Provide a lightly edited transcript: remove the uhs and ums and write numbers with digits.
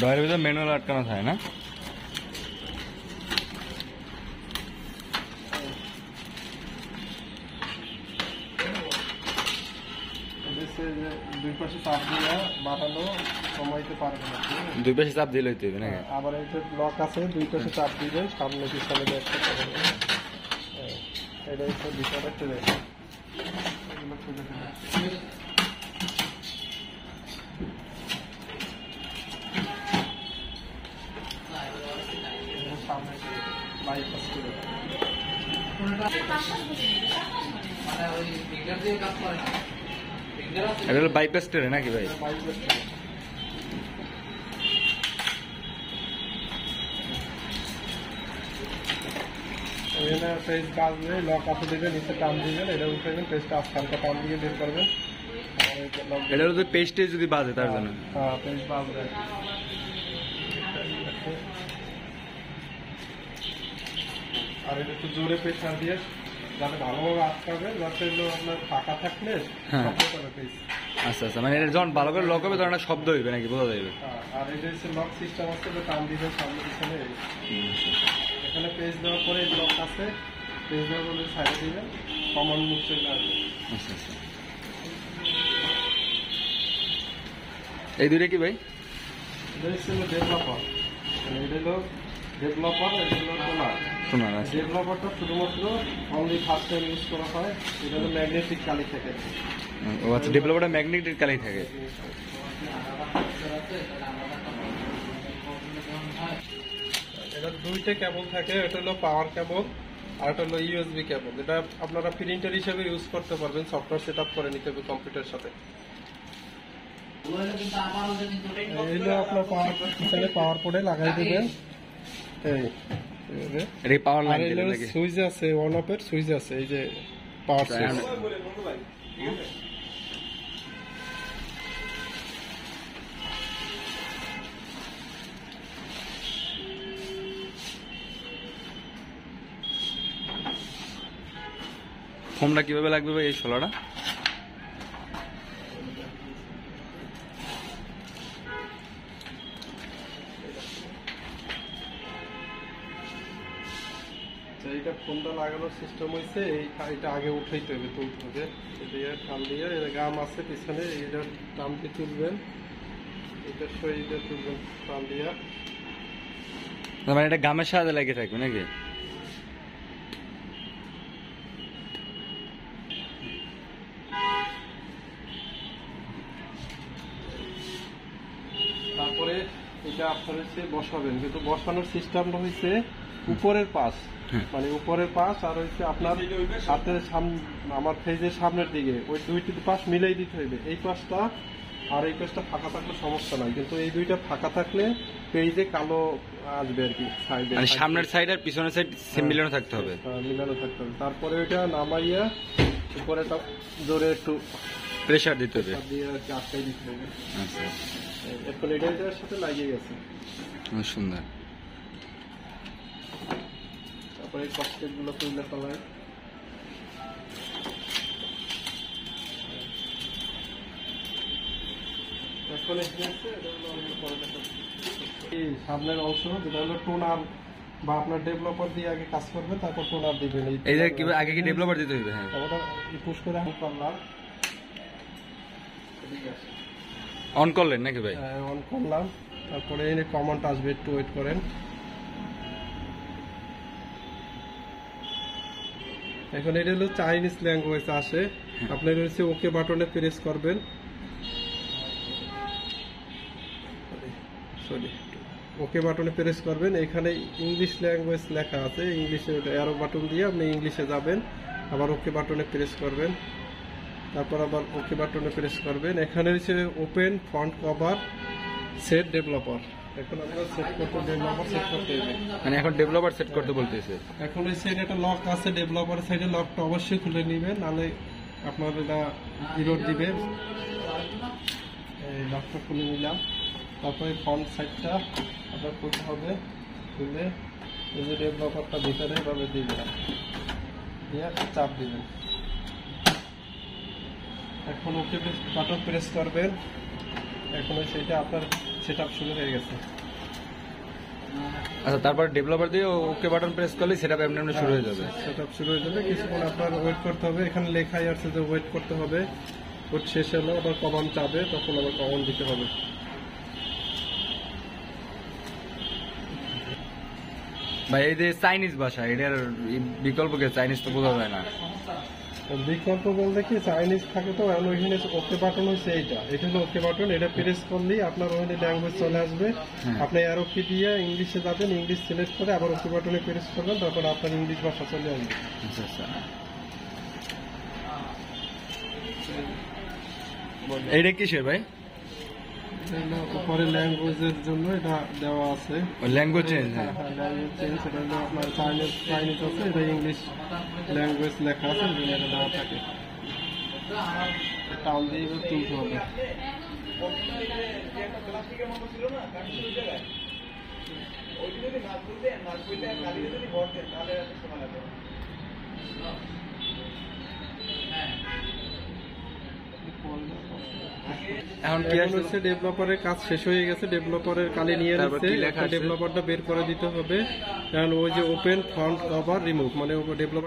ডয়ের ভিতরে ম্যানুয়াল আটকানো থাকে না? দুই পাশে চাপ দিয়ে বাটানো সময়তে পারবেন আপনি। দুই পাশে চাপ দিলে হইতে হবে নাকি? আবার এই যে লক আছে, দুই পাশে চাপ দিবেন, সামনে পিছনে দেখতে পাবেন। এটা হচ্ছে ভিতরে চলে এগুলো খুলে ফেলে সামনে বাইপাস করে এটা হলো বাইপাস ট্রে নাকি ভাই? এখানে পেজ কাটলে লক আছে দিবেন, নিচে টান দিবেন, এটা উঠাবেন, পেজটা হালকা টান দিয়ে বের করবেন। এটা হলো পেস্টে যদি বাজে তার জন্য। হ্যাঁ, পেজ বাজবে। আর এটা একটু জোরে প্রেশার দিয়ে যাতে ভালোভাবে আটকাবে, যাতে এগুলো আপনার ফাঁকা থাকলে শব্দ করে পেজ। আচ্ছা আচ্ছা, মানে এটা যখন ভালো করে লক হবে তখন একটা শব্দ হইবে নাকি, বোঝা যাবে? আর এটা হচ্ছে লক সিস্টেম আছে, টান দিবেন সামনে পিছনে। এখানে পেজ দেওয়ার পরে লক আছে, পেজ দেওয়ার পরে সাইডে দিবেন, কমন মুখ চলে আসবে। আচ্ছা আচ্ছা, এই দুইটা কি ভাই? এটা হচ্ছে ডেভেলপার, এটা হলো ডেভেলপার, এটা হলো টোনার। ডেভেলপারটা শুধুমাত্র অনলি ফার্স্ট টাইম ইউজ করা হয়, এটা হলো ম্যাগনেটিক কালি থেকে। ও আচ্ছা, ডেভেলপারটা ম্যাগনেটিক কালি থাকে। এটা দুইটা কেবল থাকে, এটা হলো পাওয়ার কেবল আর এটা হলো ইউএসবি কেবল। এটা আপনারা প্রিন্টার হিসেবে ইউজ করতে পারবেন, সফটওয়্যার সেট আপ করে নিতে হবে কম্পিউটারের সাথে। এইগুলো আপনার পাওয়ার পোর্টে লাগাই দেবেন। এই পাওয়ার লাইন দিলে নাকি? সুইচ আছে, অন অফ এর সুইচ আছে, এই যে পাওয়ার সুইচ। ফোমটা কিভাবে লাগবে ভাই এই ষোলোটা? এইটা ফোনটা লাগানোর সিস্টেম হয়েছে, এইটা আগে উঠাইতে হবে, তুলতে হবে। দিয়ে টান দিয়ে গাম আছে পিছনে, এইটা টান দিয়ে তুলবেন, এটা সরিয়ে তুলবেন টান দিয়া। মানে এটা গামের সাথে লেগে থাকবে নাকি? তারপরে এটা আপনার হচ্ছে বসাবেন, কিন্তু বসানোর সিস্টেমটা হয়েছে উপরের পাশ, মানে উপরের পাশ আর হচ্ছে আপনার হাতের আমার ফেজের সামনের দিকে ওই দুইটি পাশ মিলাই দিতে হইবে। এই পাশটা আর এই পাশটা ফাঁকা থাকলে সমস্যা নাই, কিন্তু এই দুইটা ফাঁকা থাকলে পেজে কালো আসবে আর কি। সাইডে মানে সামনের সাইড আর পিছনের সাইড মিলানো থাকতে হবে। মিলানো থাকতে হবে। তারপরে ওইটা নামাইয়া উপরেটা জোরে একটু প্রেসার দিতে হবে, দিয়ে আর কি আটকাই দিতে হবে। আচ্ছা, এখন এটার সাথে লাগিয়ে গেছে। সুন্দর। তারপরে এই ককটেট গুলো তুলে ফেলায়। এখন এই সামনের অংশ যেটা হলো টোনার বা আপনার ডেভেলপার দিয়ে আগে কাজ করবে, তারপর টোনার দিবেন। এই যে আগে কি ডেভেলপার দিতে হবে? হ্যাঁ, ওটা পুশ করে করলাম, অন করলেন নাকি ভাই? অন করলাম, তারপরে এই কমান্ড আসবে, একটু ওয়েট করেন। এখন এটা হলো চাইনিজ ল্যাঙ্গুয়েজ আসে, আপনার হচ্ছে ওকে বাটনে প্রেস করবেন। ওকে বাটনে প্রেস করবেন, এখানে ইংলিশ ল্যাঙ্গুয়েজ লেখা আছে, ইংলিশে অ্যারো বাটন দিয়ে আপনি ইংলিশে যাবেন, আবার ওকে বাটনে প্রেস করবেন, তারপর আবার ওকে বাটনে প্রেস করবেন। এখানে হচ্ছে open font cover set developer, এখন আপনার সেট করতে ডেভেলপার সেট করতে হবে। মানে এখন ডেভেলপার সেট করতে বলতেছে। এখন এই সাইডে একটা লক আছে, ডেভেলপার সাইডে লকটা অবশ্যই খুলে নেবেন, নাহলে আপনার এটা ইরোড দিবে। এই লকটা খুলে নিলাম, তারপরে ফ্রন্ট সাইডটা আপনার করতে হবে, খুলে এই যে ডেভেলপারটা ভিতরে এভাবে দিবেন, দিয়ে চাপ দিবেন। এখন ওকে বাটন প্রেস করবেন। এখন সেটা আপনার সেট আপ শুরু হয়ে গেছে। আচ্ছা, তারপর ডেভেলপার দিয়ে ওকে বাটন প্রেস করলে সেটা এমনি এমনি শুরু হয়ে যাবে। সেট আপ শুরু হয়ে যাবে, কিছুক্ষণ আপনার ওয়েট করতে হবে। এখানে লেখাই আছে যে ওয়েট করতে হবে। ওয়েট শেষ হলো, আবার কমান চাবে, তখন আবার কমান দিতে হবে। ভাই এই যে চাইনিজ ভাষা, এটার বিকল্প কে? চাইনিজ তো বোঝা যায় না। বিকল্প বলতে কি, চাইনিজ থাকে তো, এখন ওইখানে ওকে বাটন হচ্ছে এইটা, এটা হলো ওকে বাটন। এটা প্রেস করলেই আপনার ওখানে ল্যাঙ্গুয়েজ চলে আসবে। আপনি অ্যারো কি দিয়ে ইংলিশে যাবেন, ইংলিশ সিলেক্ট করে আবার ওকে বাটনে প্রেস করবেন, তারপর আপনার ইংলিশ ভাষা চলে আসবে। আচ্ছা আচ্ছা, এইটা কিসের ভাই? উপরে ল্যাঙ্গুয়েজের জন্য এটা দেওয়া আছে। Language change? হ্যাঁ, ল্যাঙ্গুয়েজ চেঞ্জ। এটা হলো আপনার চাইনিজ আছে, এটা ইংলিশ ল্যাঙ্গুয়েজ লেখা আছে, এটা দেওয়া থাকে। টাউন দিয়ে এবার তুলতে হবে। এখন কি এখন হচ্ছে ডেভেলপারের কাজ শেষ হয়ে গেছে, ডেভেলপারের কালি নিয়ে তারপর নিচ্ছে। কি লেখা আছে? ডেভেলপারটা বের করে দিতে হবে, কারণ ওই যে ওপেন ফ্রন্ট কভার রিমুভ, মানে ডেভেলপার